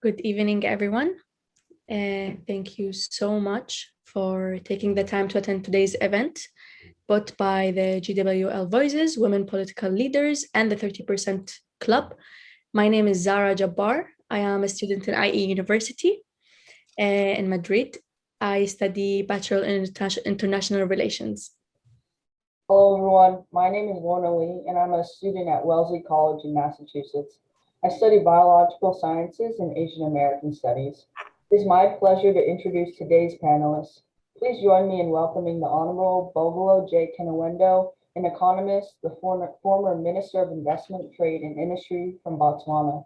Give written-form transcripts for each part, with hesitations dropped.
Good evening, everyone. Thank you so much for taking the time to attend today's event, put by the GWLvoices, Women Political Leaders, and the 30% Club. My name is Zara Jabbar. I am a student in IE University in Madrid. I study Bachelor in International Relations. Hello, everyone. My name is Lorna Lee, and I'm a student at Wellesley College in Massachusetts. I study biological sciences and Asian American studies. It is my pleasure to introduce today's panelists. Please join me in welcoming the Honorable Bogolo J. Kenewendo, an economist, the former Minister of Investment, Trade, and Industry from Botswana.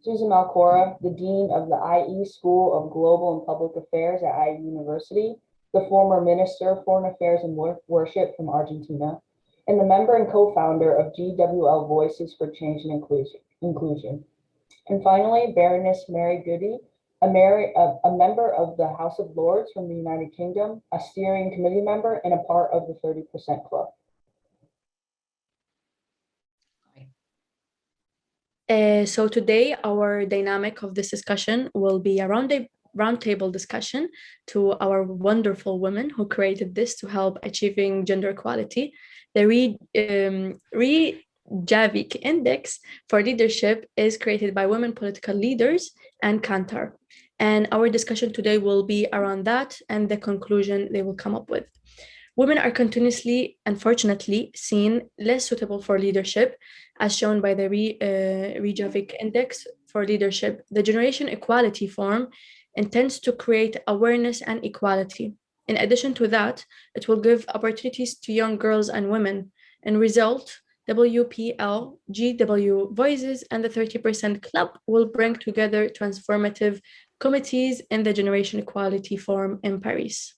Susan Malcorra, the Dean of the IE School of Global and Public Affairs at IE University, the former Minister of Foreign Affairs and Worship from Argentina, and the member and co-founder of GWLvoices for Change and Inclusion. And finally, Baroness Mary Goudie, a member of the House of Lords from the United Kingdom, a steering committee member, and a part of the 30% Club. So today, our dynamic of this discussion will be a roundtable discussion to our wonderful women who created this to help achieving gender equality. The Reykjavik Index for Leadership is created by Women Political Leaders and Kantar. And our discussion today will be around that and the conclusion they will come up with. Women are continuously, unfortunately, seen less suitable for leadership, as shown by the Reykjavik Index for Leadership. The Generation Equality Forum intends to create awareness and equality. In addition to that, it will give opportunities to young girls and women. In result, WPL, GWVoices, and the 30% Club will bring together transformative committees in the Generation Equality Forum in Paris.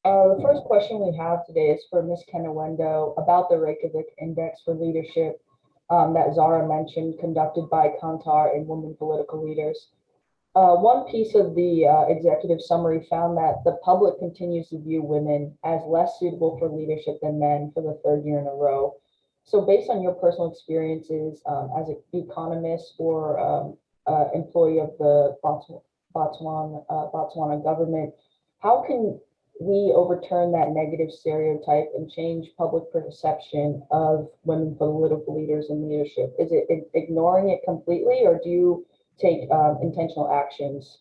The first question we have today is for Ms. Kenewendo about the Reykjavik Index for Leadership that Zara mentioned, conducted by Kantar and Women Political Leaders. One piece of the executive summary found that the public continues to view women as less suitable for leadership than men for the third year in a row. So based on your personal experiences as an economist or employee of the Botswana government, how can we overturn that negative stereotype and change public perception of women political leaders and leadership? Is it ignoring it completely, or do you take intentional actions?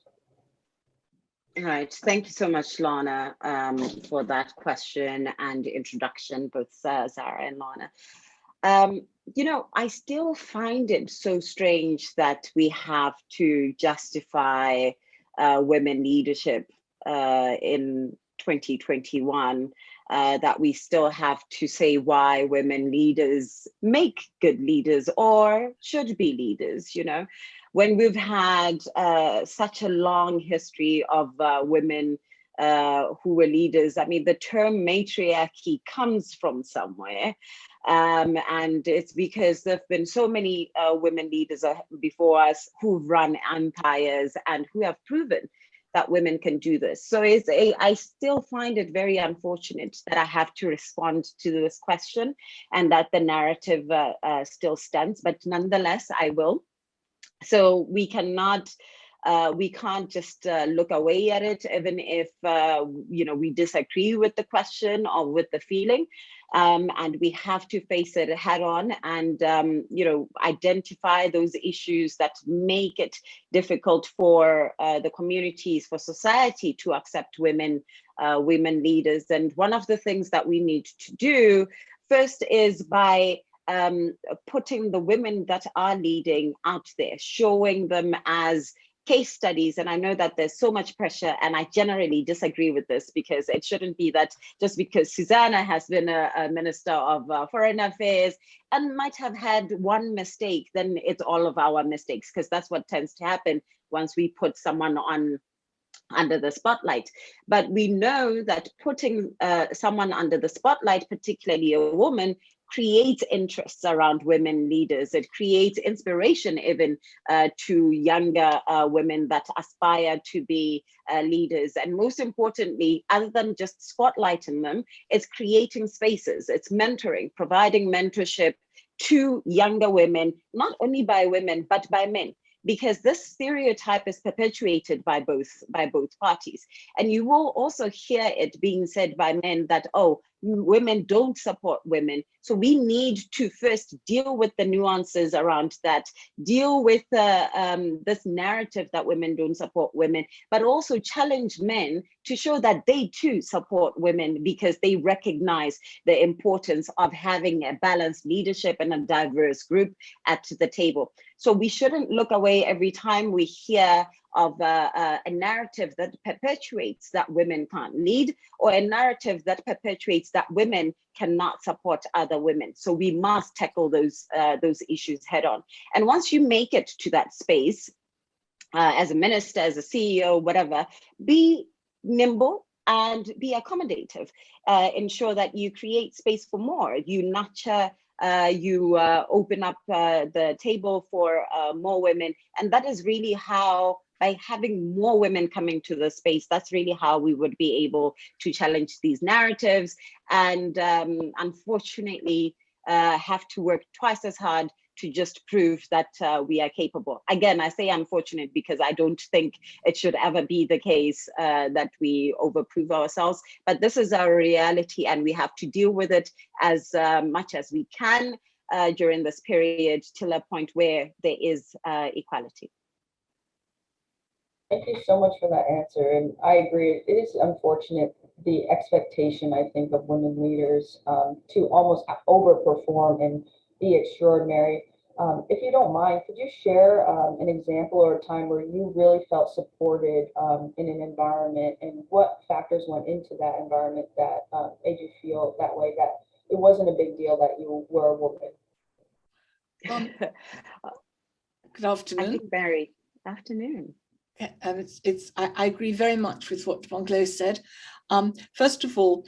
Right. Thank you so much, Lana, for that question and introduction, both Zara and Lana. I still find it so strange that we have to justify women leadership in 2021, that we still have to say why women leaders make good leaders or should be leaders, when we've had such a long history of women who were leaders. I mean, the term matriarchy comes from somewhere. And it's because there've been so many women leaders before us who've run empires and who have proven that women can do this. So I still find it very unfortunate that I have to respond to this question and that the narrative still stands, but nonetheless, I will. So we can't just look away at it, even if we disagree with the question or with the feeling, and we have to face it head on and identify those issues that make it difficult for the communities, for society to accept women leaders. And one of the things that we need to do first is by putting the women that are leading out there, showing them as case studies. And I know that there's so much pressure, and I generally disagree with this, because it shouldn't be that just because Susana has been a Minister of Foreign Affairs and might have had one mistake, then it's all of our mistakes, because that's what tends to happen once we put someone under the spotlight. But we know that putting someone under the spotlight, particularly a woman, creates interests around women leaders. It creates inspiration even to younger women that aspire to be leaders. And most importantly, other than just spotlighting them, it's creating spaces, it's mentoring, providing mentorship to younger women, not only by women, but by men. because this stereotype is perpetuated by both parties. And you will also hear it being said by men that, oh, women don't support women. So we need to first deal with the nuances around that, deal with this narrative that women don't support women, but also challenge men to show that they too support women, because they recognize the importance of having a balanced leadership and a diverse group at the table. So we shouldn't look away every time we hear of a narrative that perpetuates that women can't lead, or a narrative that perpetuates that women cannot support other women. So we must tackle those issues head on. And once you make it to that space, as a minister, as a CEO, whatever, be nimble and be accommodative. Ensure that you create space for more. You nurture, you open up the table for more women. And that is really how, by having more women coming to the space, that's really how we would be able to challenge these narratives, and unfortunately have to work twice as hard to just prove that we are capable. Again, I say unfortunate because I don't think it should ever be the case that we overprove ourselves, but this is our reality and we have to deal with it as much as we can during this period, till a point where there is equality. Thank you so much for that answer. And I agree, it is unfortunate, the expectation, I think, of women leaders to almost overperform and be extraordinary. If you don't mind, could you share an example or a time where you really felt supported in an environment, and what factors went into that environment that made you feel that way, that it wasn't a big deal that you were a woman? Good afternoon. I think Barry, afternoon. And I agree very much with what Bogolo said. First of all,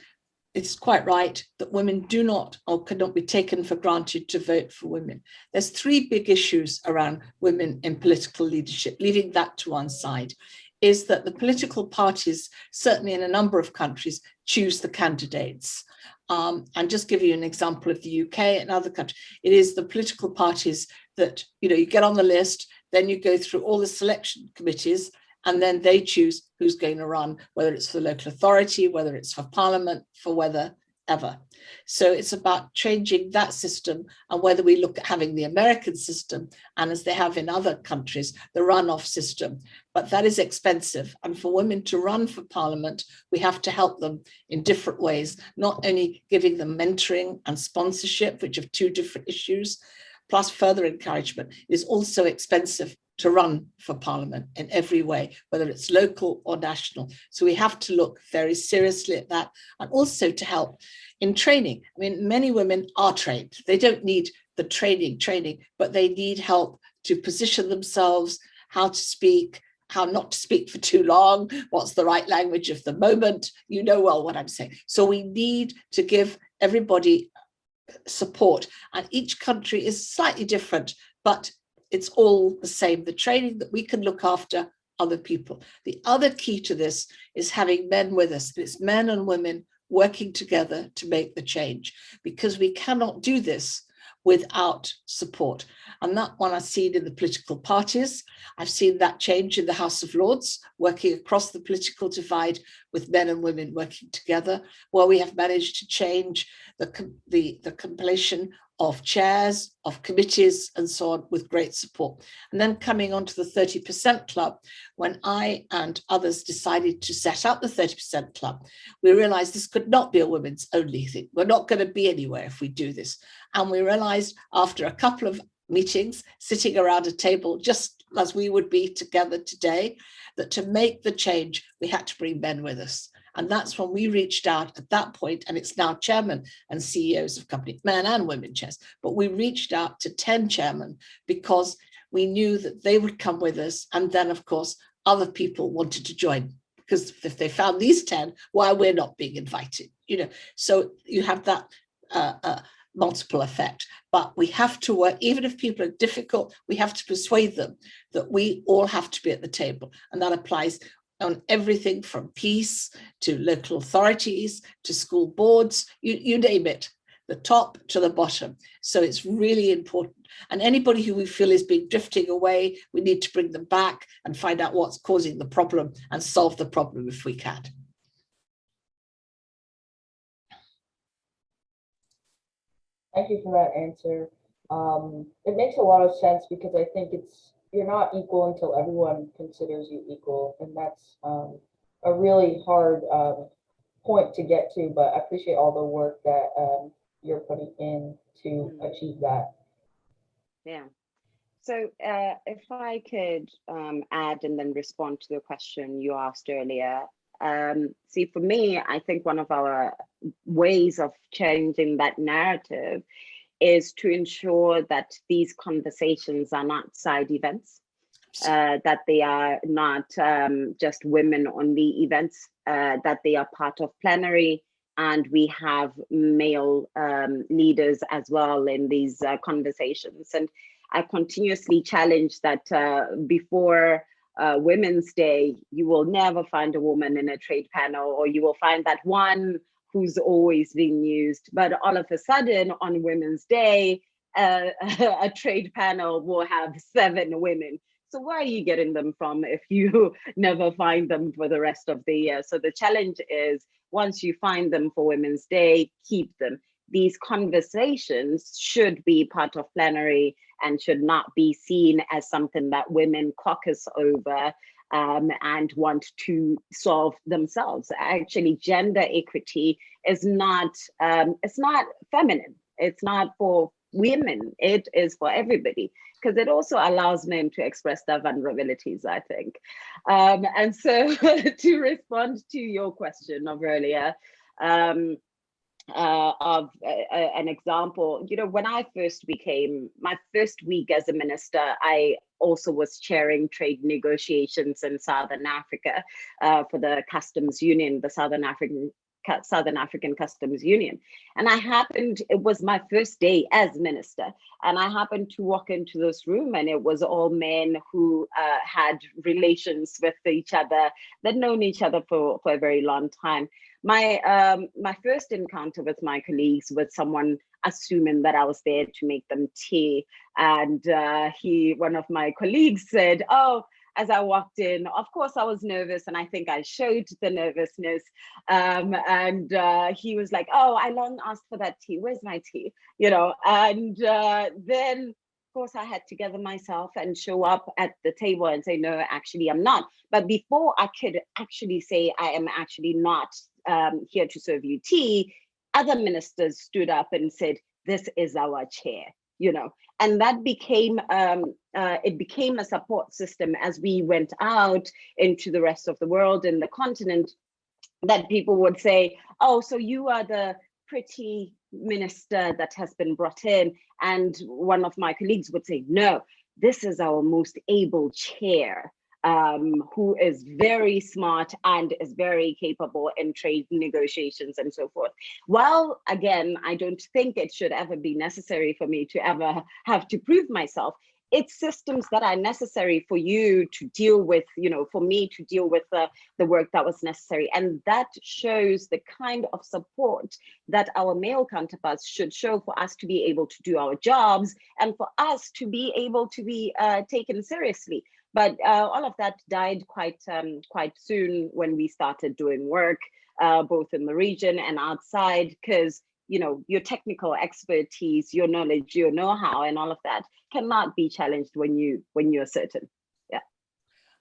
it's quite right that women do not or cannot be taken for granted to vote for women. There's three big issues around women in political leadership. Leaving that to one side, is that the political parties, certainly in a number of countries, choose the candidates. And just give you an example of the UK and other countries, it is the political parties that, you get on the list, then you go through all the selection committees, and then they choose who's going to run, whether it's for the local authority, whether it's for parliament, for whatever. So it's about changing that system, and whether we look at having the American system, and as they have in other countries, the runoff system. But that is expensive. And for women to run for parliament, we have to help them in different ways, not only giving them mentoring and sponsorship, which are two different issues, plus further encouragement. It is also expensive to run for parliament in every way, whether it's local or national. So we have to look very seriously at that, and also to help in training. I mean, many women are trained. They don't need the training, but they need help to position themselves, how to speak, how not to speak for too long, what's the right language of the moment. You know well what I'm saying. So we need to give everybody support, and each country is slightly different, but it's all the same, the training that we can look after other people. The other key to this is having men with us. It's men and women working together to make the change, because we cannot do this without support. And that one I've seen in the political parties. I've seen that change in the House of Lords, working across the political divide with men and women working together, where we have managed to change the compilation of chairs, of committees, and so on, with great support. And then coming on to the 30% Club, when I and others decided to set up the 30% Club, we realized this could not be a women's only thing. We're not going to be anywhere if we do this. And we realized after a couple of meetings, sitting around a table, just as we would be together today, that to make the change, we had to bring men with us. And that's when we reached out at that point, and it's now chairmen and CEOs of companies, men and women chairs, but we reached out to 10 chairmen because we knew that they would come with us. And then, of course, other people wanted to join, because if they found these 10, why we're not being invited, So you have that multiple effect. But we have to work, even if people are difficult, we have to persuade them that we all have to be at the table. And that applies on everything from peace to local authorities to school boards, you name it. the top to the bottom. So it's really important. And anybody who we feel is being drifting away, we need to bring them back and find out what's causing the problem and solve the problem if we can. Thank you for that answer. It makes a lot of sense because I think you're not equal until everyone considers you equal, and that's a really hard point to get to. But I appreciate all the work that you're putting in to achieve that. Yeah. So if I could add and then respond to the question you asked earlier. See, for me, I think one of our ways of changing that narrative is to ensure that these conversations are not side events, that they are not just women-only events, that they are part of plenary, and we have male leaders as well in these conversations. And I continuously challenge that before Women's Day, you will never find a woman in a trade panel, or you will find that one who's always being used. But all of a sudden on Women's Day, a trade panel will have 7 women. So where are you getting them from if you never find them for the rest of the year? So the challenge is, once you find them for Women's Day, keep them. These conversations should be part of plenary and should not be seen as something that women caucus over and want to solve themselves. Actually, gender equity is not, it's not feminine. It's not for women. It is for everybody, because it also allows men to express their vulnerabilities, I think. And so to respond to your question of earlier, of an example, you know, when I first became, my first week as a minister, I also was chairing trade negotiations in Southern Africa for the Customs Union, the Southern African Customs Union. And it was my first day as minister, and I happened to walk into this room, and it was all men who had relations with each other, that known each other for a very long time. My first encounter with my colleagues was someone assuming that I was there to make them tea, and one of my colleagues said, "Oh," as I walked in, of course I was nervous, and I think I showed the nervousness. And he was like, "Oh, I long asked for that tea. Where's my tea?" You know, and then of course I had to gather myself and show up at the table and say, "No, actually I'm not." But before I could actually say I am actually not here to serve you tea, other ministers stood up and said, "This is our chair," you know, and that became it became a support system as we went out into the rest of the world and the continent, that people would say, "Oh, so you are the pretty minister that has been brought in," and one of my colleagues would say, "No, this is our most able chair, who is very smart and is very capable in trade negotiations," and so forth. Well, again, I don't think it should ever be necessary for me to ever have to prove myself. It's systems that are necessary for you to deal with, you know, for me to deal with the work that was necessary. And that shows the kind of support that our male counterparts should show for us to be able to do our jobs and for us to be able to be taken seriously. But all of that died quite soon when we started doing work, both in the region and outside, because, you know, your technical expertise, your knowledge, your know-how, and all of that cannot be challenged when you're certain. Yeah.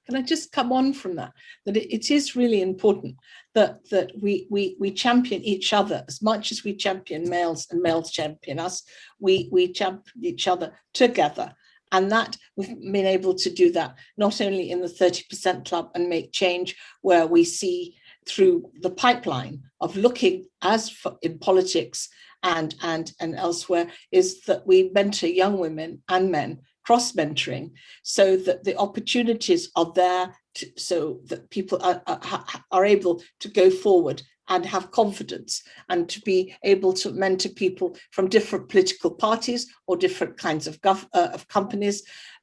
Can I just come on from that? That it is really important that we champion each other as much as we champion males and males champion us. We champion each other together. And that we've been able to do that not only in the 30% Club and Make Change, where we see through the pipeline of looking as for, in politics and elsewhere, is that we mentor young women and men, cross-mentoring, so that the opportunities are there so that people are able to go forward and have confidence, and to be able to mentor people from different political parties or different kinds of companies,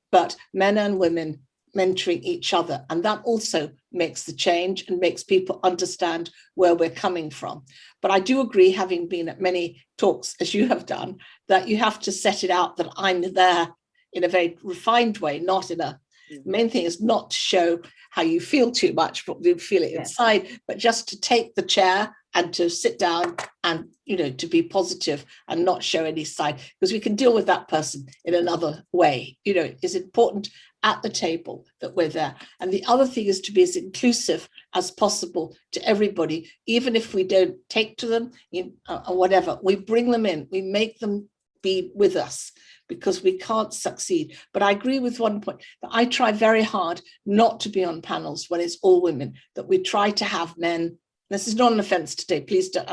but men and women mentoring each other. And that also makes the change and makes people understand where we're coming from. But I do agree, having been at many talks, as you have done, that you have to set it out that I'm there in a very refined way, not in a, main thing is not to show how you feel too much, but you feel it inside, but just to take the chair and to sit down and, you know, to be positive and not show any side, because we can deal with that person in another way. You know, it's important at the table that we're there. And the other thing is to be as inclusive as possible to everybody, even if we don't take to them or whatever, we bring them in, we make them be with us, because we can't succeed. But I agree with one point, that I try very hard not to be on panels when it's all women, that we try to have men. This is not an offense today, please don't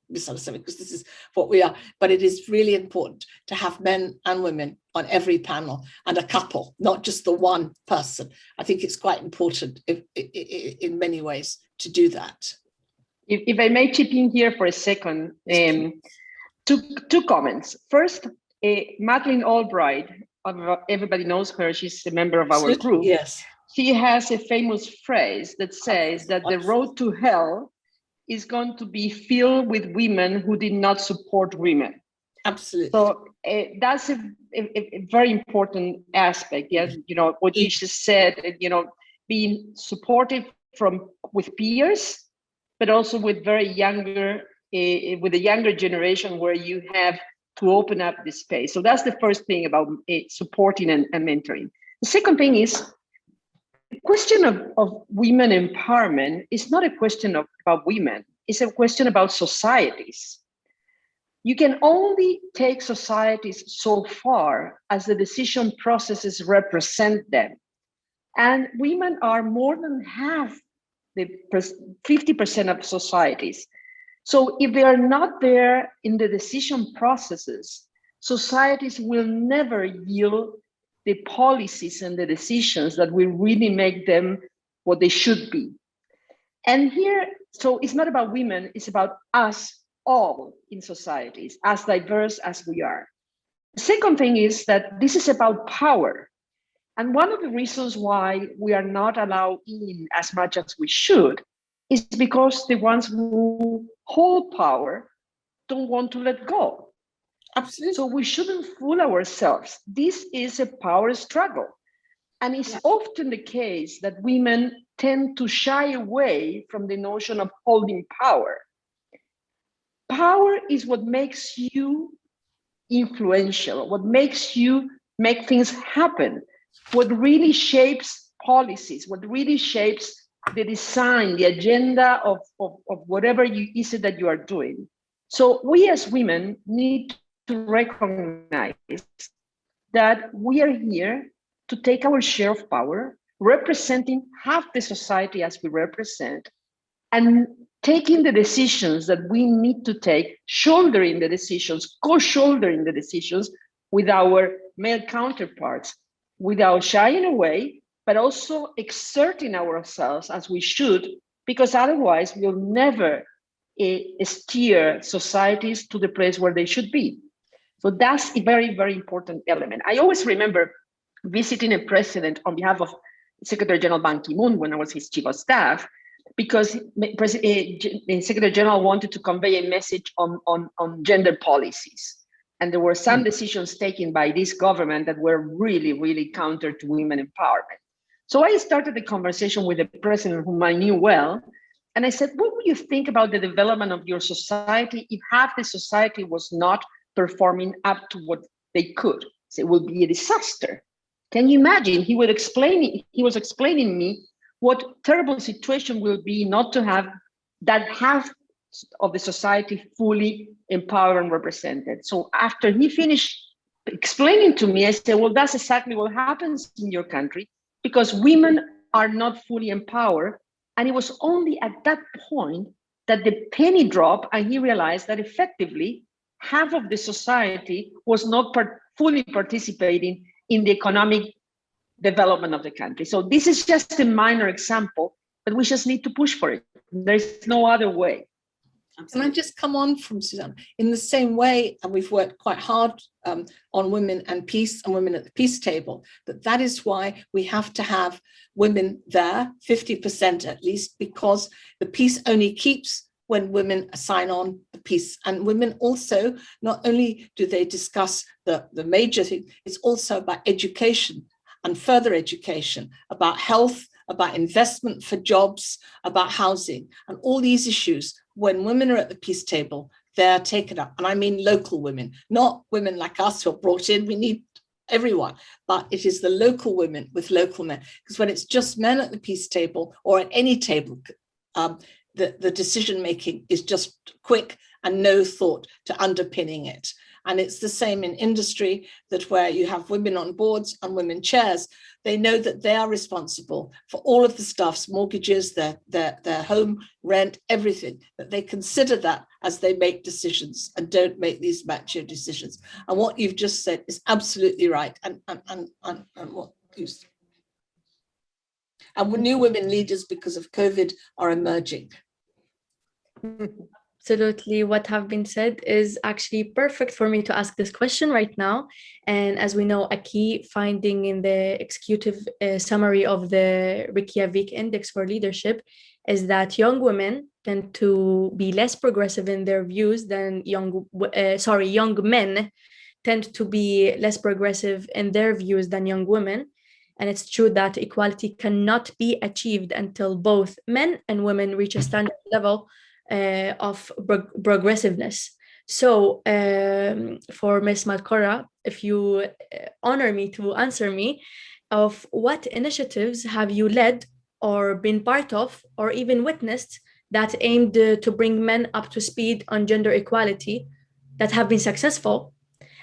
misunderstand, because this is what we are, but it is really important to have men and women on every panel, and a couple, not just the one person. I think it's quite important in many ways to do that. If I may chip in here for a second, two comments. First, Madeleine Albright, everybody knows her, she's a member of our group. Yes. She has a famous phrase that says that the road to hell is going to be filled with women who did not support women. Absolutely. So that's a very important aspect. Yes, you know what you just said. You know, being supportive with peers, but also with very younger, with the younger generation, where you have to open up the space. So that's the first thing about supporting and mentoring. The second thing is, the question of women empowerment is not a question about women, it's a question about societies. You can only take societies so far as the decision processes represent them. And women are more than half, 50% of societies. So if they are not there in the decision processes, societies will never yield the policies and the decisions that will really make them what they should be. And here, so it's not about women, it's about us all in societies, as diverse as we are. The second thing is that this is about power. And one of the reasons why we are not allowed in as much as we should is because the ones who hold power don't want to let go. Absolutely. So we shouldn't fool ourselves. This is a power struggle. And it's often the case that women tend to shy away from the notion of holding power. Power is what makes you influential, what makes you make things happen, what really shapes policies, what really shapes the design, the agenda of whatever is it that you are doing. So we as women need to recognize that we are here to take our share of power, representing half the society as we represent, and taking the decisions that we need to take, shouldering the decisions, co-shouldering the decisions with our male counterparts, without shying away, but also exerting ourselves as we should, because otherwise we'll never steer societies to the place where they should be. So that's a very, very important element. I always remember visiting a president on behalf of Secretary General Ban Ki-moon when I was his chief of staff, because the Secretary General wanted to convey a message on gender policies. And there were some decisions taken by this government that were really, really counter to women empowerment. So I started the conversation with the president, whom I knew well, and I said, what would you think about the development of your society if half the society was not performing up to what they could? So it would be a disaster. Can you imagine? He was explaining me what terrible situation will be not to have that half of the society fully empowered and represented. So after he finished explaining to me, I said, well, that's exactly what happens in your country, because women are not fully empowered. And it was only at that point that the penny dropped, and he realized that effectively half of the society was not fully participating in the economic development of the country. So this is just a minor example, but we just need to push for it. There's no other way. Can I just come on from Susana? In the same way, and we've worked quite hard on women and peace and women at the peace table, that is why we have to have women there, 50% at least, because the peace only keeps when women sign on the peace. And women also, not only do they discuss the major thing, it's also about education and further education, about health, about investment for jobs, about housing, and all these issues. When women are at the peace table, they're taken up. And I mean local women, not women like us who are brought in. We need everyone, but it is the local women with local men. Because when it's just men at the peace table or at any table, the decision-making is just quick and no thought to underpinning it. And it's the same in industry, that where you have women on boards and women chairs, they know that they are responsible for all of the stuffs, mortgages, their home rent, everything, that they consider that as they make decisions and don't make these macho decisions. And what you've just said is absolutely right. And what you said. And new women leaders because of COVID are emerging. Absolutely, what have been said is actually perfect for me to ask this question right now. And as we know, a key finding in the executive summary of the Reykjavik Index for Leadership is that young women tend to be less progressive in their views than young men tend to be less progressive in their views than young women. And it's true that equality cannot be achieved until both men and women reach a standard level of progressiveness. So for Ms. Malcorra, if you honor me to answer me, of what initiatives have you led or been part of or even witnessed that aimed to bring men up to speed on gender equality that have been successful?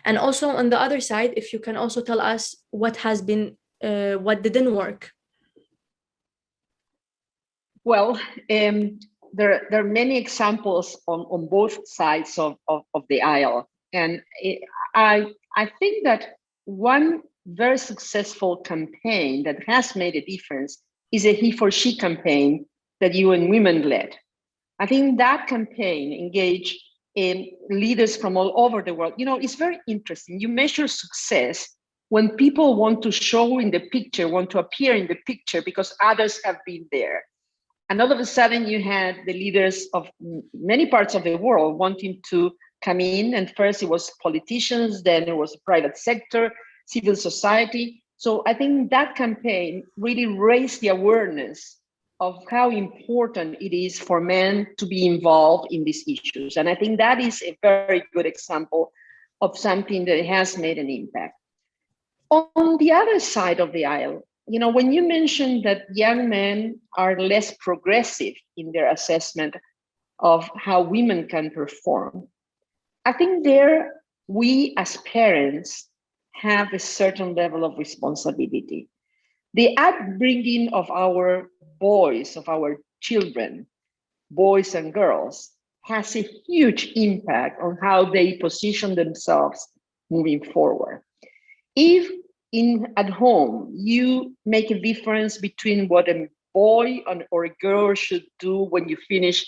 And also on the other side, if you can also tell us what has been, what didn't work. Well, there are many examples on both sides of the aisle. And I think that one very successful campaign that has made a difference is a He for She campaign that UN Women led. I think that campaign engaged leaders from all over the world. You know, it's very interesting. You measure success when people want to show in the picture, want to appear in the picture because others have been there. And all of a sudden you had the leaders of many parts of the world wanting to come in. And first it was politicians, then it was private sector, civil society. So I think that campaign really raised the awareness of how important it is for men to be involved in these issues. And I think that is a very good example of something that has made an impact. On the other side of the aisle, you know, when you mentioned that young men are less progressive in their assessment of how women can perform, I think there we as parents have a certain level of responsibility. The upbringing of our boys, of our children, boys and girls, has a huge impact on how they position themselves moving forward. If at home you make a difference between what a boy or a girl should do when you finish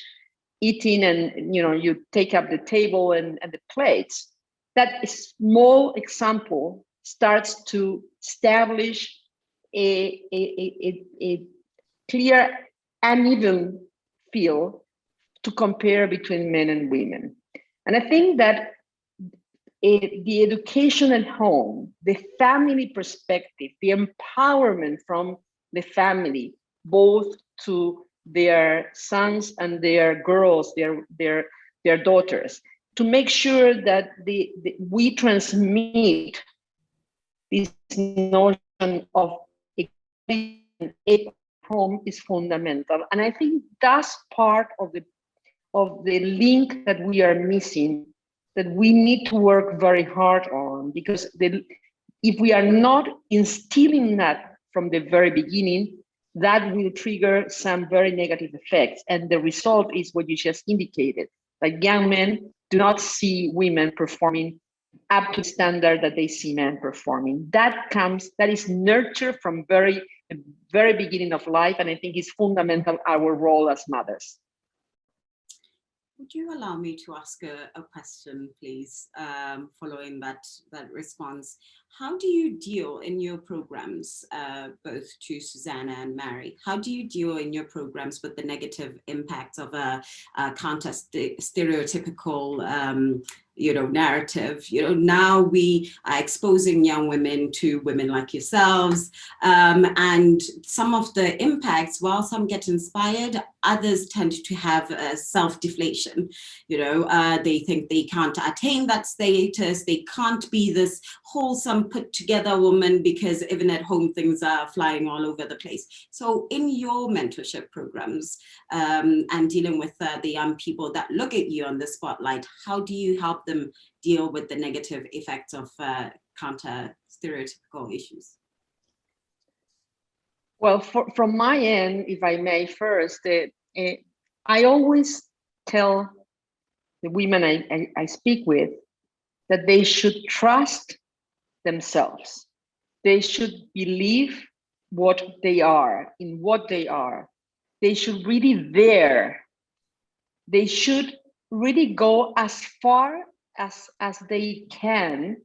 eating and you take up the table and the plates, that small example starts to establish a clear, uneven field to compare between men and women. And I think that the education at home, the family perspective, the empowerment from the family, both to their sons and their girls, their daughters, to make sure that we transmit this notion of equality and equal home is fundamental. And I think that's part of the link that we are missing, that we need to work very hard on, because if we are not instilling that from the very beginning, that will trigger some very negative effects. And the result is what you just indicated, like young men do not see women performing up to the standard that they see men performing. That is nurtured from the very beginning of life, and I think is fundamental our role as mothers. Would you allow me to ask a question, please, following that response? How do you deal in your programs, both to Susana and Mary, how do you deal in your programs with the negative impact of a counter stereotypical narrative? Now we are exposing young women to women like yourselves, and some of the impacts, while some get inspired, others tend to have self-deflation. They think they can't attain that status, they can't be this wholesome, put together woman, because even at home things are flying all over the place. So in your mentorship programs, and dealing with the young people that look at you on the spotlight, how do you help them deal with the negative effects of counter stereotypical issues? Well, from my end, if I may first, I always tell the women I speak with that they should trust themselves. They should believe what they are, in what they are. They should really dare. They should really go as far as they can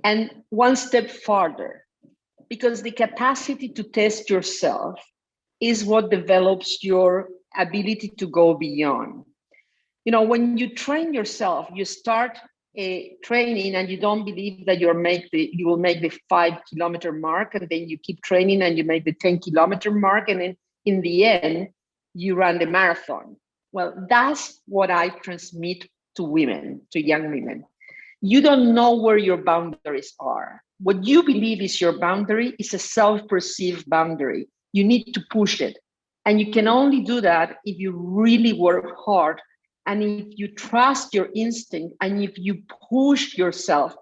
and one step farther, because the capacity to test yourself is what develops your ability to go beyond. When you train yourself, you start training and you don't believe that you will make the 5-kilometer mark, and then you keep training and you make the 10-kilometer mark, and then in the end you run the marathon. Well, that's what I transmit to women, to young women. You don't know where your boundaries are. What you believe is your boundary is a self-perceived boundary. You need to push it, and you can only do that if you really work hard, and if you trust your instinct, and if you push yourself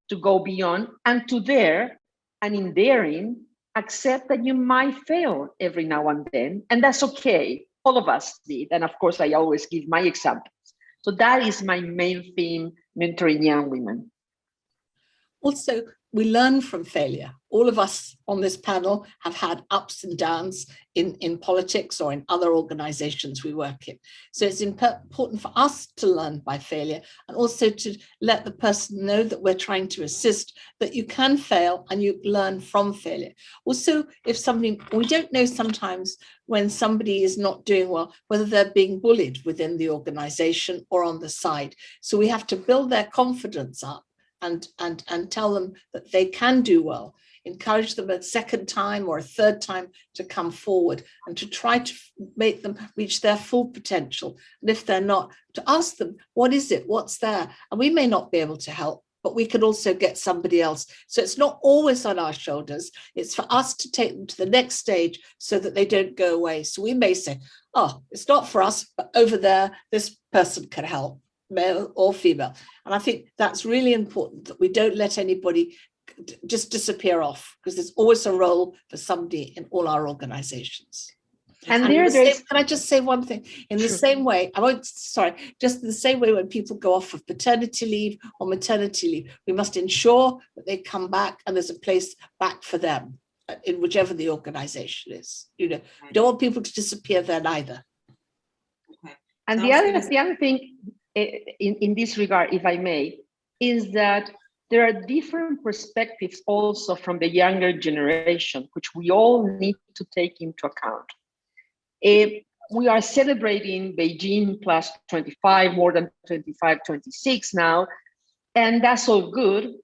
to go beyond and to dare, and in daring, accept that you might fail every now and then, and that's okay. All of us did, and of course, I always give my examples. So that is my main theme, mentoring young women. Also, we learn from failure. All of us on this panel have had ups and downs in politics or in other organizations we work in. So it's important for us to learn by failure, and also to let the person know that we're trying to assist, that you can fail and you learn from failure. Also, if something, we don't know sometimes when somebody is not doing well, whether they're being bullied within the organization or on the side. So we have to build their confidence up and tell them that they can do well, encourage them a second time or a third time to come forward, and to try to make them reach their full potential. And if they're not, to ask them, what is it, what's there? And we may not be able to help, but we could also get somebody else. So it's not always on our shoulders. It's for us to take them to the next stage so that they don't go away. So we may say, oh, it's not for us, but over there, this person can help, male or female. And I think that's really important, that we don't let anybody just disappear off, because there's always a role for somebody in all our organizations. And can I just say one thing? In the same way, just in the same way when people go off of paternity leave or maternity leave, we must ensure that they come back and there's a place back for them in whichever the organization is. We don't want people to disappear there either. Okay. And the other thing, in this regard, if I may, is that there are different perspectives also from the younger generation, which we all need to take into account. We are celebrating Beijing plus 25, more than 25, 26 now, and that's all good.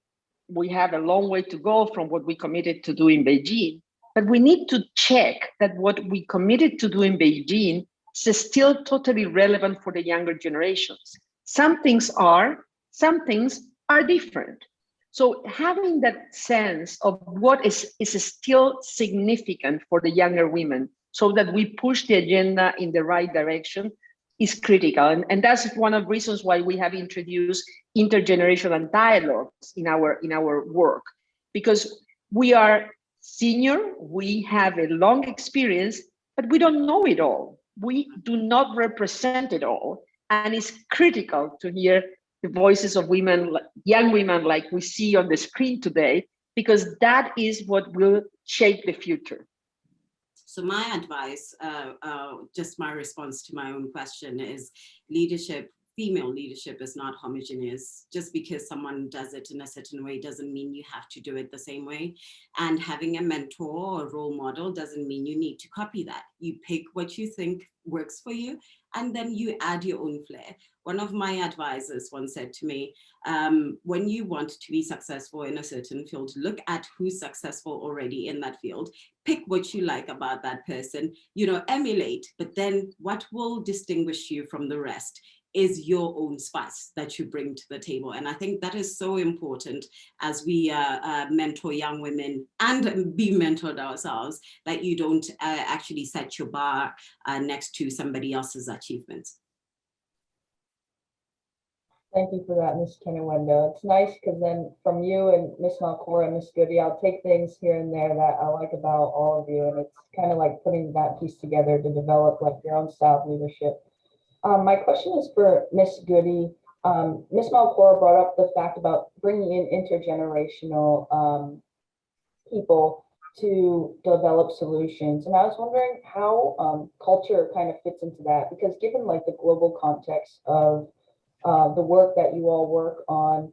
We have a long way to go from what we committed to do in Beijing, but we need to check that what we committed to do in Beijing is still totally relevant for the younger generations. Some things are different. So having that sense of what is still significant for the younger women, so that we push the agenda in the right direction, is critical. And that's one of the reasons why we have introduced intergenerational dialogues in our work, because we are senior, we have a long experience, but we don't know it all. We do not represent it all. And it's critical to hear the voices of women, young women like we see on the screen today, because that is what will shape the future. So my advice, just my response to my own question, is leadership female leadership is not homogeneous. Just because someone does it in a certain way doesn't mean you have to do it the same way. And having a mentor or role model doesn't mean you need to copy that. You pick what you think works for you, and then you add your own flair. One of my advisors once said to me, when you want to be successful in a certain field, look at who's successful already in that field, pick what you like about that person, emulate, but then what will distinguish you from the rest is your own spice that you bring to the table. And I think that is so important as we mentor young women and be mentored ourselves, that you don't actually set your bar next to somebody else's achievements. Thank you for that, Ms. Kenewendo. It's nice because then from you and Ms. Malcorra and Ms. Goudie, I'll take things here and there that I like about all of you. And it's kind of like putting that piece together to develop like your own style of leadership. My question is for Ms. Goudie. Ms. Malcorra brought up the fact about bringing in intergenerational people to develop solutions. And I was wondering how culture kind of fits into that, because given like the global context of the work that you all work on,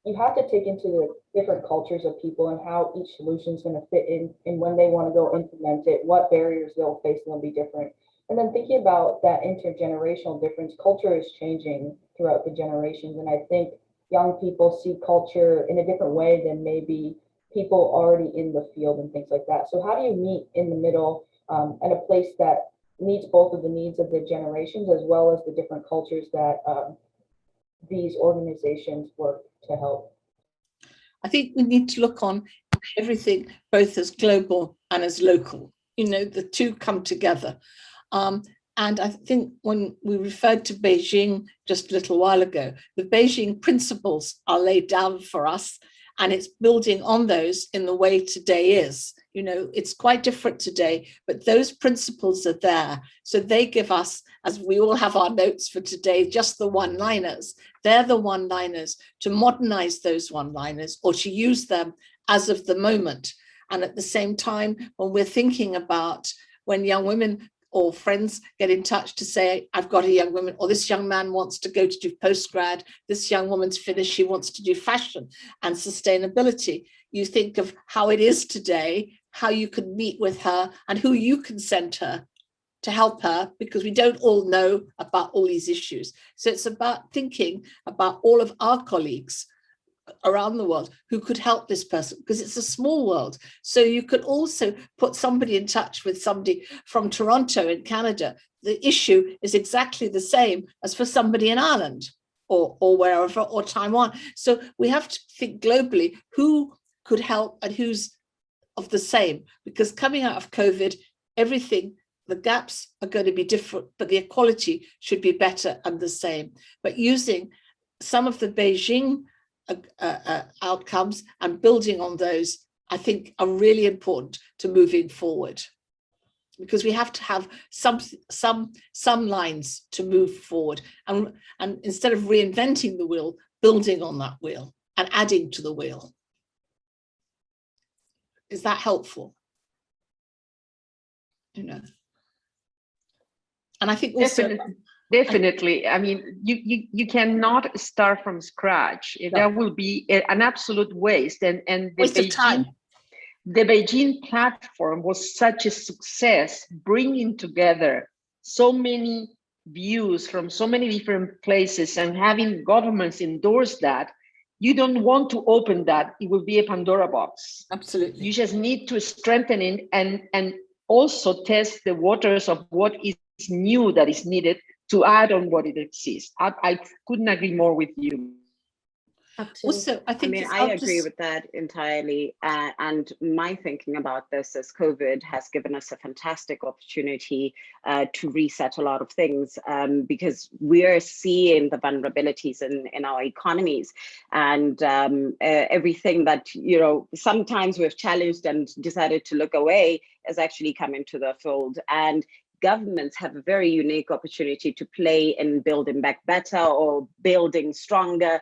you have to take into the different cultures of people and how each solution is going to fit in, and when they want to go implement it, what barriers they'll face, and they'll be different. And then thinking about that intergenerational difference, culture is changing throughout the generations. And I think young people see culture in a different way than maybe people already in the field and things like that. So how do you meet in the middle at a place that meets both of the needs of the generations as well as the different cultures that these organizations work to help? I think we need to look on everything both as global and as local. The two come together. And I think when we referred to Beijing just a little while ago, the Beijing principles are laid down for us, and it's building on those in the way today is. It's quite different today, but those principles are there. So they give us, as we all have our notes for today, just the one-liners. They're the one-liners to modernize those one-liners or to use them as of the moment. And at the same time, when we're thinking about when young women or friends get in touch to say, I've got a young woman, or this young man wants to go to do postgrad, this young woman's finished, she wants to do fashion and sustainability. You think of how it is today, how you can meet with her and who you can send her to help her, because we don't all know about all these issues. So it's about thinking about all of our colleagues around the world who could help this person, because it's a small world. So you could also put somebody in touch with somebody from Toronto in Canada. The issue is exactly the same as for somebody in Ireland or wherever, or Taiwan. So we have to think globally who could help and who's of the same, because coming out of COVID, everything, the gaps are going to be different, but the equality should be better and the same. But using some of the Beijing outcomes and building on those, I think, are really important to moving forward, because we have to have some lines to move forward, and instead of reinventing the wheel, building on that wheel and adding to the wheel. Is that helpful? And I think also Definitely. I mean, you cannot start from scratch. No. That will be an absolute waste. And the Beijing platform was such a success, bringing together so many views from so many different places and having governments endorse that. You don't want to open that. It will be a Pandora box. Absolutely. You just need to strengthen it and also test the waters of what is new that is needed to add on what it exists. I couldn't agree more with you. Absolutely. Also, I think I agree with that entirely. And my thinking about this is COVID has given us a fantastic opportunity to reset a lot of things, because we're seeing the vulnerabilities in our economies, and everything that, sometimes we've challenged and decided to look away has actually come into the fold. And governments have a very unique opportunity to play in building back better or building stronger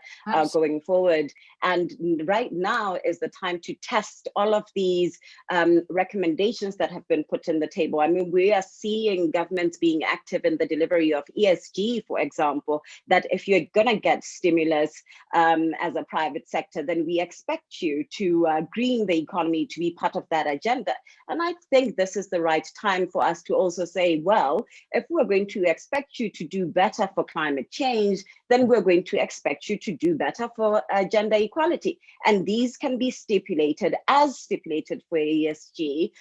going forward. And right now is the time to test all of these recommendations that have been put in the table. I mean, we are seeing governments being active in the delivery of ESG, for example, that if you're going to get stimulus as a private sector, then we expect you to green the economy to be part of that agenda. And I think this is the right time for us to also say, well, if we're going to expect you to do better for climate change, then we're going to expect you to do better for gender equality. And these can be stipulated as stipulated for ESG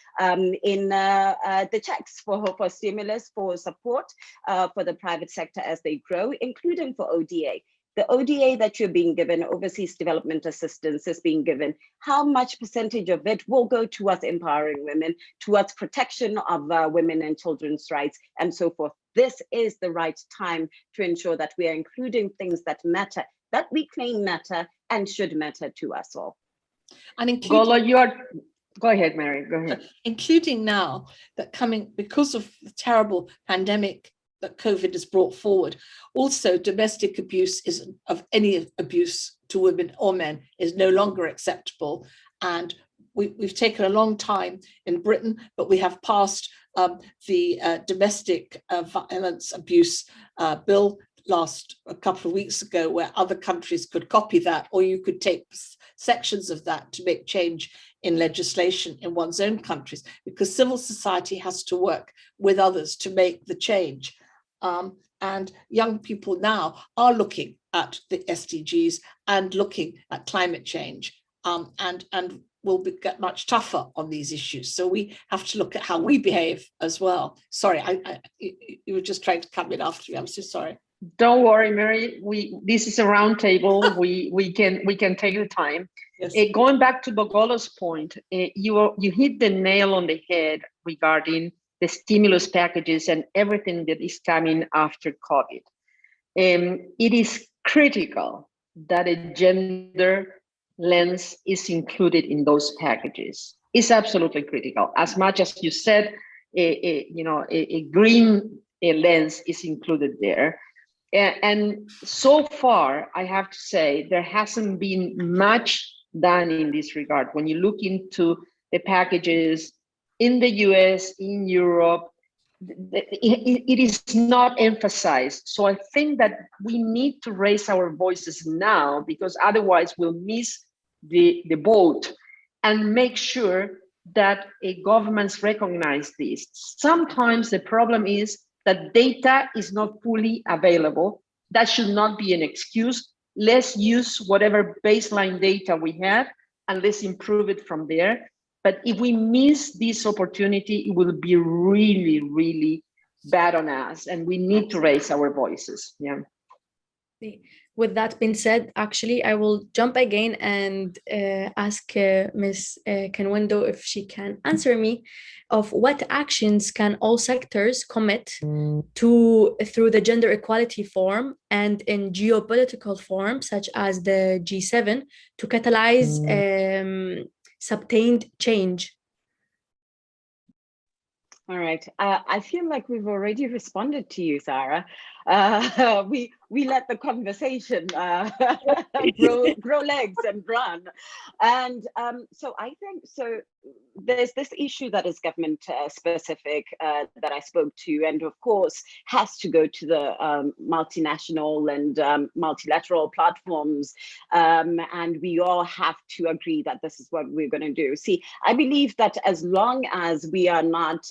in the checks for stimulus, for support for the private sector as they grow, including for ODA. The ODA that you're being given, overseas development assistance, is being given, how much percentage of it will go towards empowering women, towards protection of women and children's rights, and so forth. This is the right time to ensure that we are including things that matter, that we claim matter and should matter to us all. And including, Golo, go ahead, Mary, go ahead. Including now that coming, because of the terrible pandemic that COVID has brought forward, also domestic abuse of any abuse to women or men is no longer acceptable. And we've taken a long time in Britain, but we have passed the domestic violence abuse bill a couple of weeks ago, where other countries could copy that, or you could take sections of that to make change in legislation in one's own countries, because civil society has to work with others to make the change. And young people now are looking at the SDGs and looking at climate change, and will get much tougher on these issues. So we have to look at how we behave as well. Sorry, you were just trying to cut me after me. I'm so sorry. Don't worry, Mary. This is a round table. we can take the time. Yes. Going back to Bogolo's point, you hit the nail on the head regarding the stimulus packages and everything that is coming after COVID. It is critical that a gender lens is included in those packages. It's absolutely critical. As much as you said, a green lens is included there. And so far, I have to say, there hasn't been much done in this regard. When you look into the packages in the US, in Europe, it is not emphasized. So I think that we need to raise our voices now, because otherwise we'll miss the boat, and make sure that governments recognize this. Sometimes the problem is that data is not fully available. That should not be an excuse. Let's use whatever baseline data we have and let's improve it from there. But if we miss this opportunity, it will be really, really bad on us, and we need to raise our voices. Yeah. With that being said, actually, I will jump again and ask Ms. Kenewendo if she can answer me of what actions can all sectors commit to through the gender equality forum and in geopolitical forum, such as the G7, to catalyze sustained change. All right. I feel like we've already responded to you, Sarah. We let the conversation grow legs and run. And so I think, so there's this issue that is government specific that I spoke to, and of course has to go to the multinational and multilateral platforms. And we all have to agree that this is what we're going to do. See, I believe that as long as we are not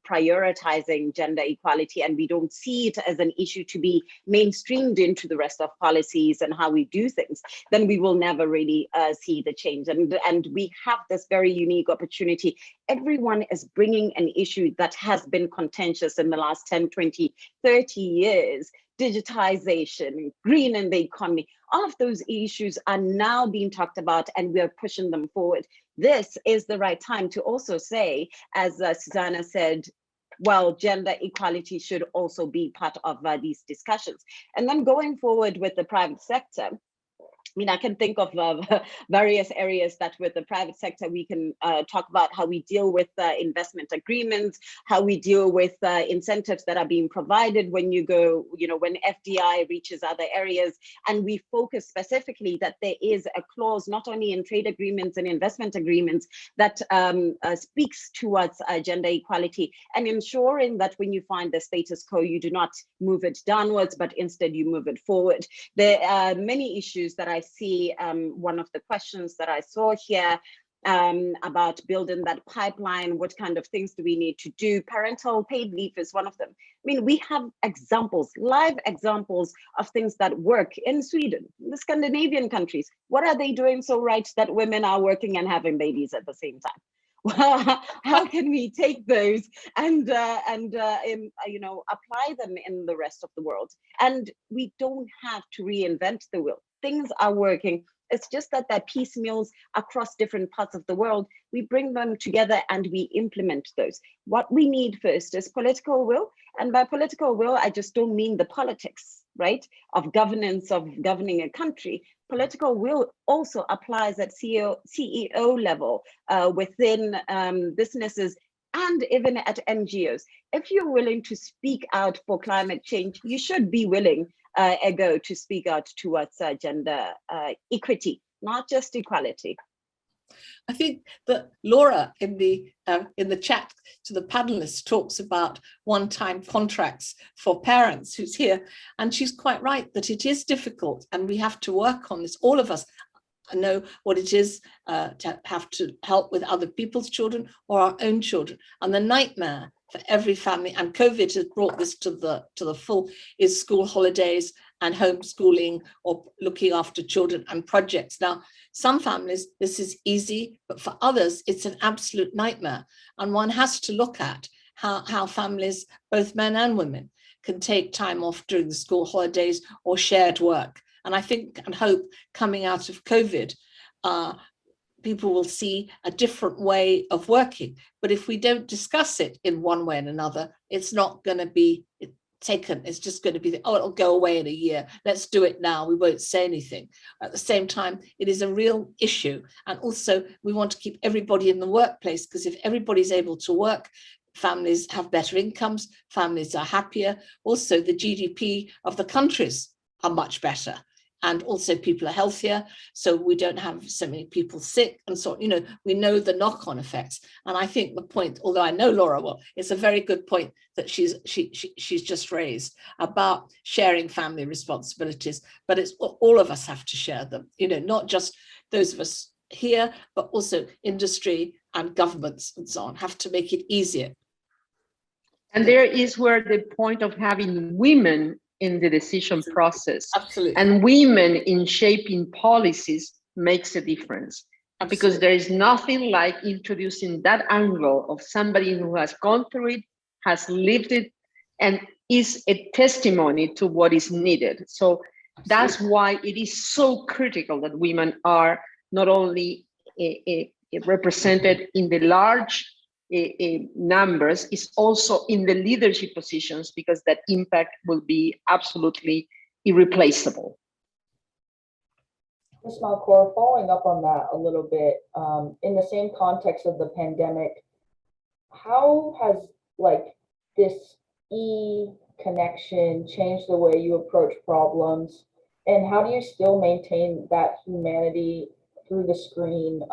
prioritizing gender equality and we don't see it as an issue to be mainstreamed into the rest of policies and how we do things, then we will never really see the change. And we have this very unique opportunity. Everyone is bringing an issue that has been contentious in the last 10, 20, 30 years. Digitization, green in the economy, all of those issues are now being talked about, and we are pushing them forward. This is the right time to also say, as Susana said, well, gender equality should also be part of these discussions. And then going forward with the private sector, I can think of various areas that with the private sector, we can talk about how we deal with investment agreements, how we deal with incentives that are being provided when you go, when FDI reaches other areas. And we focus specifically that there is a clause, not only in trade agreements and investment agreements, that speaks towards gender equality and ensuring that when you find the status quo, you do not move it downwards, but instead you move it forward. There are many issues that I see. One of the questions that I saw here about building that pipeline, what kind of things do we need to do? Parental paid leave is one of them. We have examples, live examples of things that work in Sweden, the Scandinavian countries. What are they doing so right that women are working and having babies at the same time? How can we take those and apply them in the rest of the world? And we don't have to reinvent the wheel. Things are working. It's just that they're piecemeals across different parts of the world. We bring them together and we implement those. What we need first is political will. And by political will, I just don't mean the politics, right, of governance, of governing a country. Political will also applies at CEO level within businesses and even at NGOs. If you're willing to speak out for climate change, you should be willing to speak out towards gender equity, not just equality. I think that Laura in the chat to the panelists talks about one-time contracts for parents, who's here, and she's quite right that it is difficult and we have to work on this. All of us know what it is to have to help with other people's children or our own children, and the nightmare for every family, and COVID has brought this to the full, is school holidays and homeschooling or looking after children and projects. Now, some families, this is easy, but for others, it's an absolute nightmare. And one has to look at how families, both men and women, can take time off during the school holidays or shared work. And I think and hope coming out of COVID, people will see a different way of working. But if we don't discuss it in one way and another, it's not going to be taken. It's just going to be, it'll go away in a year. Let's do it now. We won't say anything. At the same time, it is a real issue. And also, we want to keep everybody in the workplace, because if everybody's able to work, families have better incomes, families are happier. Also, the GDP of the countries are much better. And also people are healthier, so we don't have so many people sick, and so we know the knock-on effects. And I think the point, although I know Laura well, it's a very good point that she's just raised about sharing family responsibilities. But it's all of us have to share them. Not just those of us here, but also industry and governments and so on have to make it easier. And there is where the point of having women in the decision process. Absolutely. And women in shaping policies makes a difference. Absolutely. Because there is nothing like introducing that angle of somebody who has gone through it, has lived it, and is a testimony to what is needed. So absolutely. That's why it is so critical that women are not only represented in the large numbers, is also in the leadership positions, because that impact will be absolutely irreplaceable. Ms. Malcorra, following up on that a little bit, in the same context of the pandemic, how has this connection changed the way you approach problems, and how do you still maintain that humanity through the screen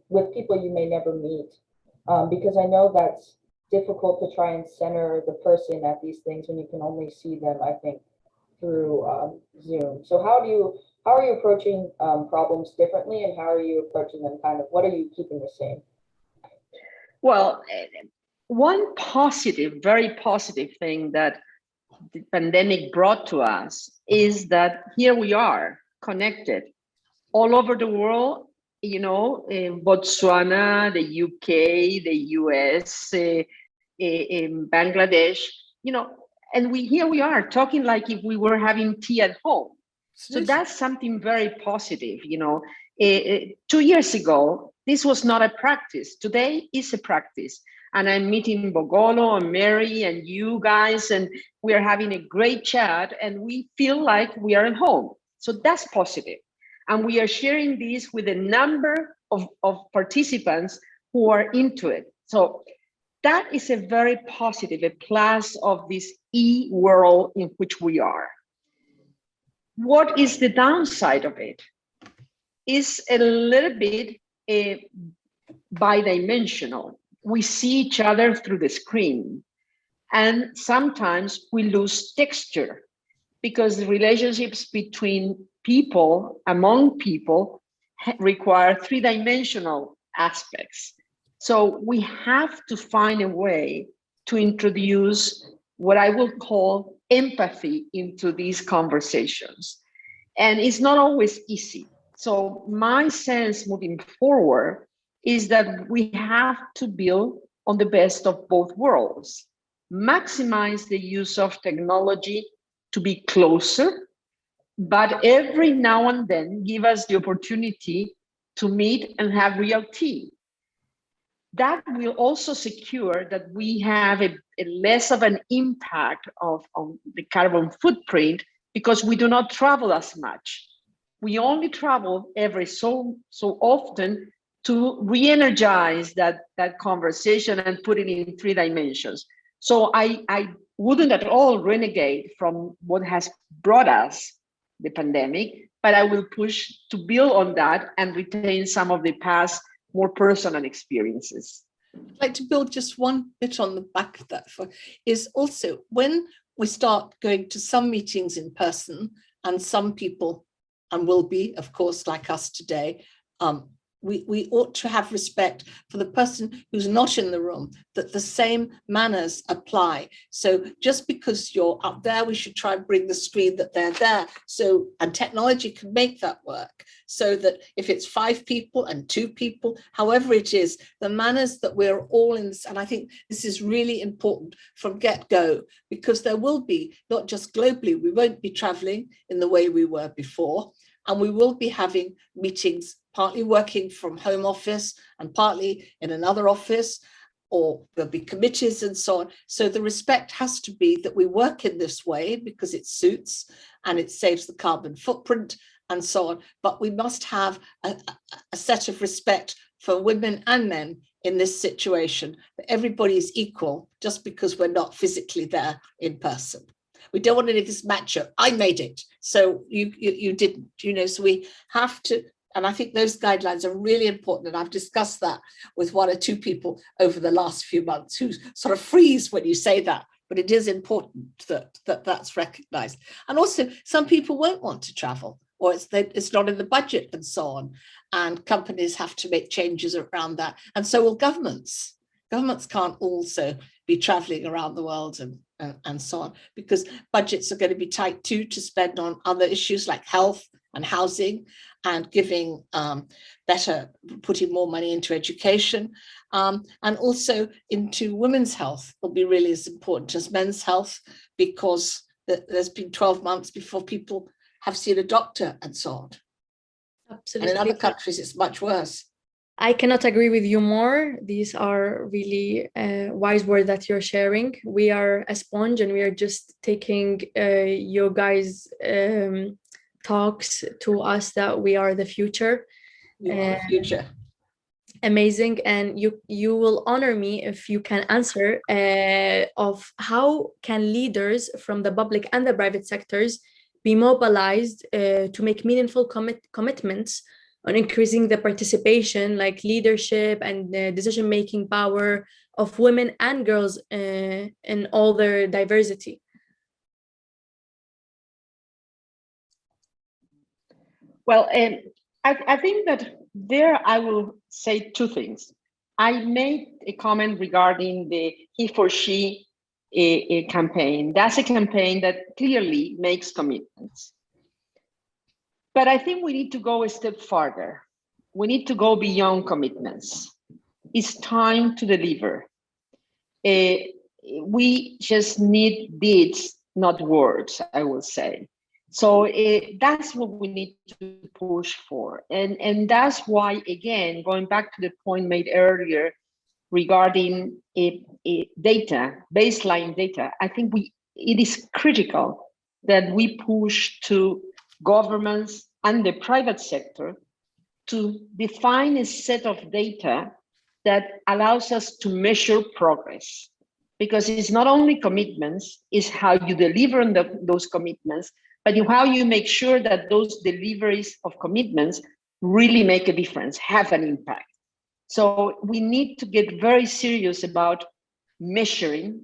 with people you may never meet? Because I know that's difficult to try and center the person at these things when you can only see them, I think, through Zoom. So how are you approaching problems differently, and how are you approaching them what are you keeping the same? Well, one very positive thing that the pandemic brought to us is that here we are connected all over the world, in Botswana, the UK, the US, in Bangladesh, and here we are talking like if we were having tea at home. So that's something very positive. 2 years ago, this was not a practice. Today is a practice. And I'm meeting Bogolo and Mary and you guys, and we are having a great chat, and we feel like we are at home. So that's positive. And we are sharing this with a number of participants who are into it. So that is a very positive, a plus of this e-world in which we are. What is the downside of it? Is a little bit bidimensional. We see each other through the screen, and sometimes we lose texture because the relationships between people, among people, require three-dimensional aspects. So we have to find a way to introduce what I will call empathy into these conversations. And it's not always easy. So my sense moving forward is that we have to build on the best of both worlds, maximize the use of technology to be closer, but every now and then give us the opportunity to meet and have real tea. That will also secure that we have a less of an impact on the carbon footprint because we do not travel as much. We only travel every so often to re-energize that conversation and put it in three dimensions. So I wouldn't at all renegade from what has brought us the pandemic, but I will push to build on that and retain some of the past more personal experiences. I'd like to build just one bit on the back of that is also when we start going to some meetings in person, and some people, and will be, of course, like us today, we ought to have respect for the person who's not in the room, that the same manners apply. So just because you're up there, we should try and bring the screen that they're there. So, and technology can make that work. So that if it's 5 people and 2 people, however it is, the manners that we're all in this, and I think this is really important from get-go, because there will be, not just globally, we won't be traveling in the way we were before, and we will be having meetings partly working from home office and partly in another office, or there'll be committees and so on. So the respect has to be that we work in this way because it suits and it saves the carbon footprint and so on. But we must have a set of respect for women and men in this situation, that everybody is equal just because we're not physically there in person. We don't want any of this macho, I made it, so you didn't, so we have to. And I think those guidelines are really important. And I've discussed that with 1 or 2 people over the last few months who sort of freeze when you say that. But it is important that that's recognized. And also, some people won't want to travel, or it's not in the budget and so on. And companies have to make changes around that. And so will governments. Governments can't also be traveling around the world and so on, because budgets are going to be tight too, to spend on other issues like health and housing, and giving putting more money into education, and also into women's health will be really as important as men's health, because there's been 12 months before people have seen a doctor and so on. Absolutely. And in other countries, it's much worse. I cannot agree with you more. These are really wise words that you're sharing. We are a sponge, and we are just taking your guys' talks to us that we are the future. The future. Amazing. And you will honor me if you can answer of how can leaders from the public and the private sectors be mobilized to make meaningful commitments on increasing the participation, like leadership and decision-making power of women and girls in all their diversity. Well, I think that there I will say 2 things. I made a comment regarding the he for she campaign. That's a campaign that clearly makes commitments. But I think we need to go a step farther. We need to go beyond commitments. It's time to deliver. We just need deeds, not words, I will say. So that's what we need to push for. And that's why, again, going back to the point made earlier regarding data, baseline data, I think it is critical that we push to governments and the private sector to define a set of data that allows us to measure progress. Because it's not only commitments, it's how you deliver on those commitments, but how you make sure that those deliveries of commitments really make a difference, have an impact. So we need to get very serious about measuring.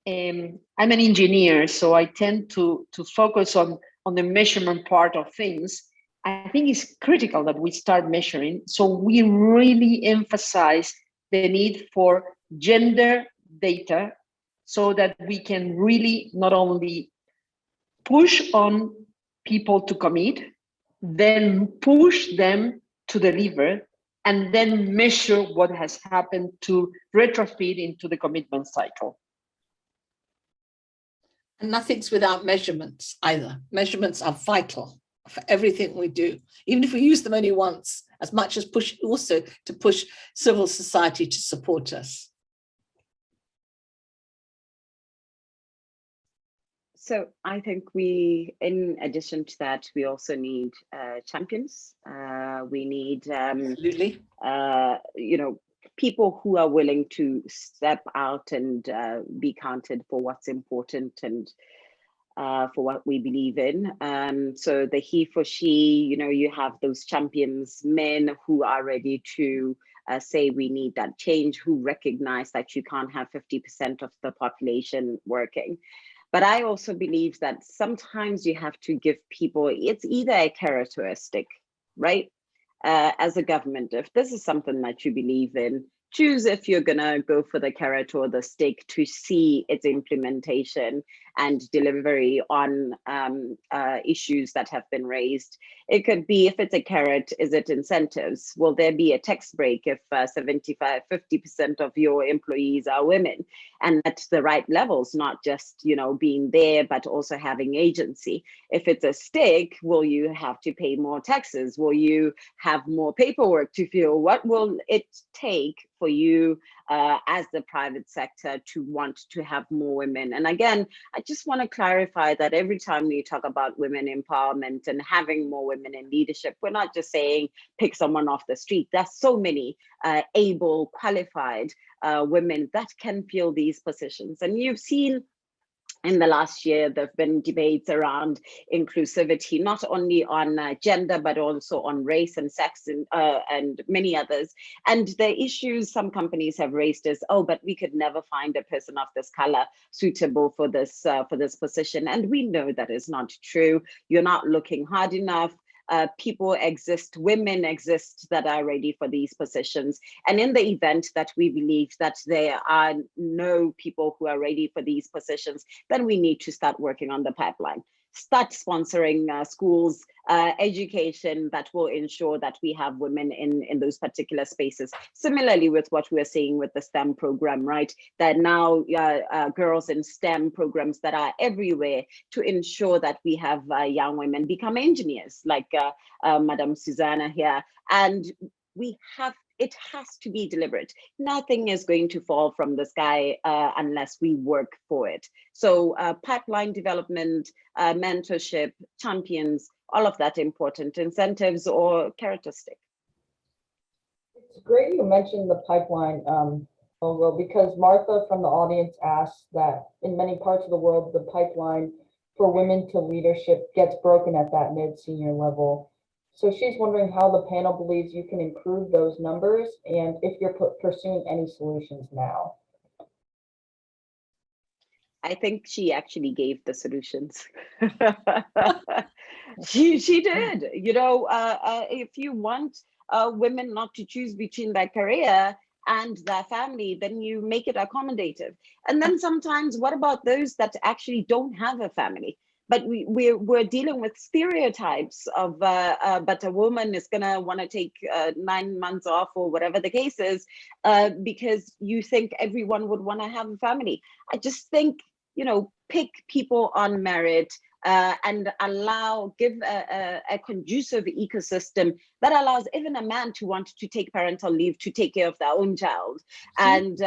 I'm an engineer, so I tend to focus on the measurement part of things. I think it's critical that we start measuring. So we really emphasize the need for gender data so that we can really not only push on people to commit, then push them to deliver, and then measure what has happened to retrofit into the commitment cycle. And nothing's without measurements either. Measurements are vital for everything we do, even if we use them only once, as much as push civil society to support us. So I think we, in addition to that, we also need champions. We need, Absolutely. People who are willing to step out and be counted for what's important and for what we believe in. So the he for she, you have those champions, men who are ready to say we need that change, who recognize that you can't have 50% of the population working. But I also believe that sometimes you have to give people, it's either a carrot or a stick, right? As a government, if this is something that you believe in, choose if you're gonna go for the carrot or the stick to see its implementation and delivery on issues that have been raised. It could be, if it's a carrot, is it incentives? Will there be a tax break if 50% of your employees are women? And at the right levels, not just being there, but also having agency. If it's a stick, will you have to pay more taxes? Will you have more paperwork to fill? What will it take for you as the private sector to want to have more women? And again, I just want to clarify that every time we talk about women empowerment and having more women in leadership, we're not just saying pick someone off the street. There's so many able, qualified women that can fill these positions. And you've seen in the last year, there have been debates around inclusivity, not only on gender, but also on race and sex and many others. And the issues some companies have raised is, oh, but we could never find a person of this color suitable for this position. And we know that is not true. You're not looking hard enough. People exist, women exist that are ready for these positions. And in the event that we believe that there are no people who are ready for these positions, then we need to start working on the pipeline. Start sponsoring schools, education that will ensure that we have women in those particular spaces. Similarly with what we're seeing with the STEM program, right? That now girls in STEM programs that are everywhere to ensure that we have young women become engineers, like Madam Susana here. And it has to be deliberate. Nothing is going to fall from the sky unless we work for it. So pipeline development, mentorship, champions, all of that important, incentives or characteristic. It's great you mentioned the pipeline, Bogolo, because Martha from the audience asked that in many parts of the world, the pipeline for women to leadership gets broken at that mid-senior level. So she's wondering how the panel believes you can improve those numbers and if you're pursuing any solutions now. I think she actually gave the solutions. she did. If you want women not to choose between their career and their family, then you make it accommodative. And then sometimes, what about those that actually don't have a family? But we're dealing with stereotypes of, but a woman is gonna want to take 9 months off or whatever the case is, because you think everyone would want to have a family. I just think, pick people on merit, and give a conducive ecosystem that allows even a man to want to take parental leave to take care of their own child, and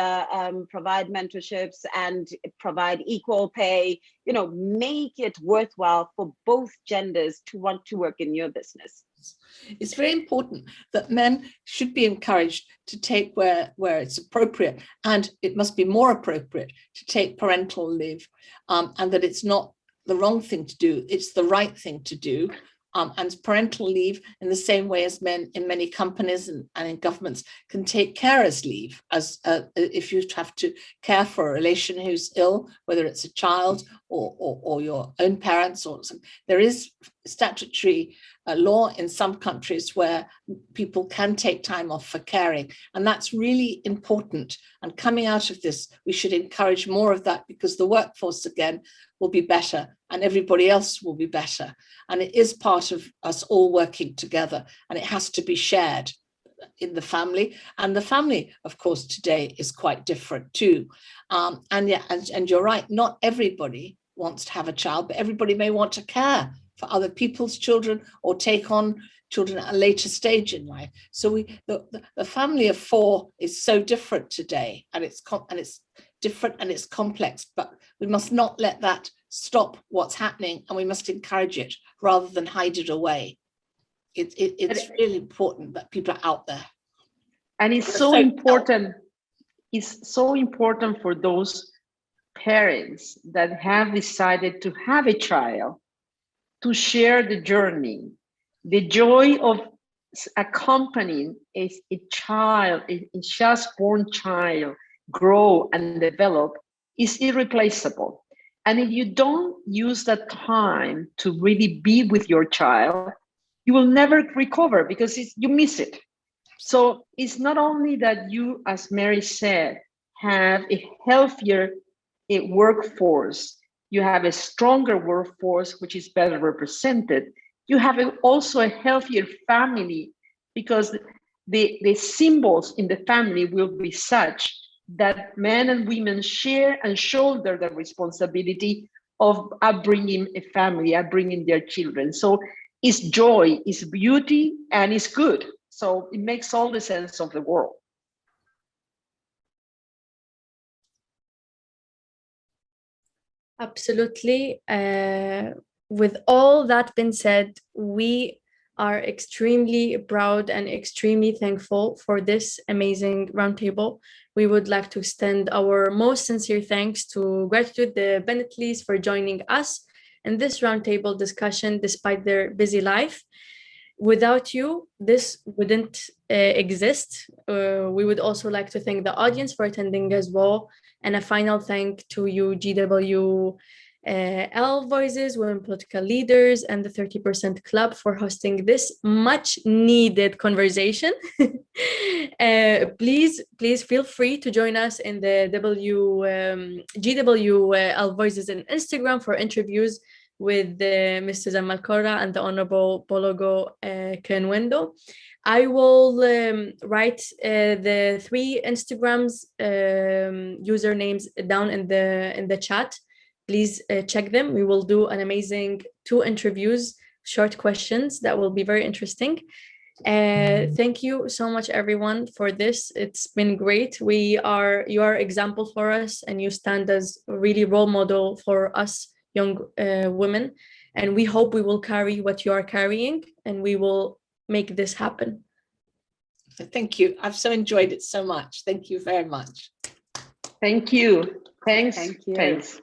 provide mentorships and provide equal pay, make it worthwhile for both genders to want to work in your business. It's very important that men should be encouraged to take where it's appropriate, and it must be more appropriate to take parental leave, and that it's not the wrong thing to do, it's the right thing to do. And parental leave, in the same way as men in many companies and in governments can take carers leave, as if you have to care for a relation who's ill, whether it's a child or your own parents or something. There is statutory law in some countries where people can take time off for caring, and that's really important. And coming out of this, we should encourage more of that, because the workforce again will be better and everybody else will be better. And it is part of us all working together, and it has to be shared in the family. And the family, of course, today is quite different too. And you're right, not everybody wants to have a child, but everybody may want to care for other people's children or take on children at a later stage in life. So the family of four is so different today, and it's different and it's complex, but we must not let that stop what's happening, and we must encourage it rather than hide it away. It's really important that people are out there. And it's so important. It's so important for those parents that have decided to have a child to share the journey, the joy of accompanying a child, a just born child, grow and develop is irreplaceable. And if you don't use that time to really be with your child, you will never recover, because you miss it. So it's not only that you, as Mary said, have a healthier workforce, you have a stronger workforce, which is better represented. You have also a healthier family, because the symbols in the family will be such that men and women share and shoulder the responsibility of upbringing a family, upbringing their children. So it's joy, it's beauty, and it's good. So it makes all the sense of the world. Absolutely. With all that being said, we are extremely proud and extremely thankful for this amazing roundtable. We would like to extend our most sincere thanks to Gratitude the Bennetleys for joining us in this roundtable discussion despite their busy life. Without you, this wouldn't exist. We would also like to thank the audience for attending as well. And a final thank to you, GWLvoices, Women Political Leaders, and the 30% Club for hosting this much needed conversation. Please feel free to join us in the GWLvoices on Instagram for interviews with Mr. Malcorra and the Honorable Bogolo Kenewendo. I will write the 3 Instagrams usernames down in the chat. Please check them. We will do an amazing 2 interviews, short questions that will be very interesting. Thank you so much, everyone, for this. It's been great. You are example for us, and you stand as a really role model for us young women. And we hope we will carry what you are carrying, and we will make this happen. Thank you. I've so enjoyed it so much. Thank you very much. Thank you. Thanks. Thank you. Thanks.